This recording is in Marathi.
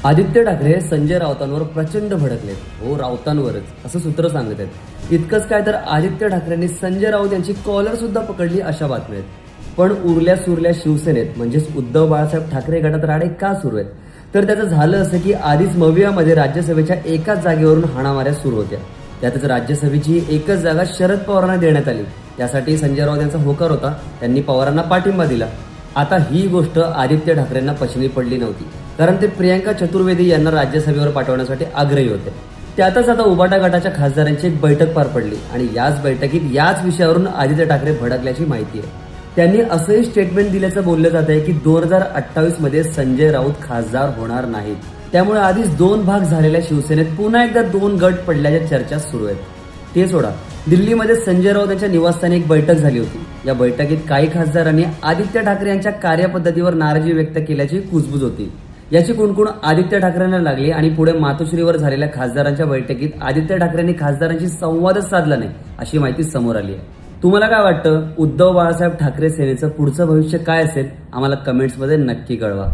आदित्य ठाकरे संजय राऊतांवर प्रचंड भडकलेत. हो, राऊतांवरच असं सूत्र सांगत आहेत. इतकंच काय तर आदित्य ठाकरेंनी संजय राऊत यांची कॉलर सुद्धा पकडली अशा बातम्या आहेत. पण उरल्या सुरल्या शिवसेनेत म्हणजेच उद्धव बाळासाहेब ठाकरे गटात राडे का सुरू आहेत? तर त्याचं झालं असं की आधीच मवियामध्ये राज्यसभेच्या एकाच जागेवरून हाणामाऱ्या सुरू होत्या. त्यातच राज्यसभेची एकच जागा शरद पवारांना देण्यात आली. त्यासाठी संजय राऊत यांचा होकार होता. त्यांनी पवारांना पाठिंबा दिला. आता ही गोष्ट आदित्य ठाकरेंना पचनी पडली नव्हती, कारण ते प्रियंका चतुर्वेदी यांना राज्यसभेवर पाठवण्यासाठी आग्रही होते. त्यातच आता उबाटा गटाच्या खासदारांची एक बैठक पार पडली आणि याच बैठकीत याच विषयावरून आदित्य ठाकरे भडकल्याची माहिती आहे. त्यांनी असंही स्टेटमेंट दिल्याचं बोललं जात आहे की 2028 मध्ये संजय राऊत खासदार होणार नाहीत. त्यामुळे आधीच 2 भाग झालेल्या शिवसेनेत पुन्हा एकदा 2 गट पडल्याच्या चर्चा सुरू आहेत. ते सोडा, दिल्लीमध्ये संजय राऊत यांच्या निवासस्थानी एक बैठक झाली होती. या बैठकीत काही खासदारांनी आदित्य ठाकरे यांच्या कार्यपद्धतीवर नाराजी व्यक्त केल्याची कुजबूज होती. याची कुणकुण आदित्य ठाकरेंना लागली आणि पुढे मातोश्रीवर झालेल्या खासदारांच्या बैठकीत आदित्य ठाकरेंनी खासदारांशी संवादच साधला नाही अशी माहिती समोर आली आहे. तुम्हाला काय वाटतं? उद्धव बाळासाहेब ठाकरे सेनेचं पुढचं भविष्य काय असेल? आम्हाला कमेंट्समध्ये नक्की कळवा.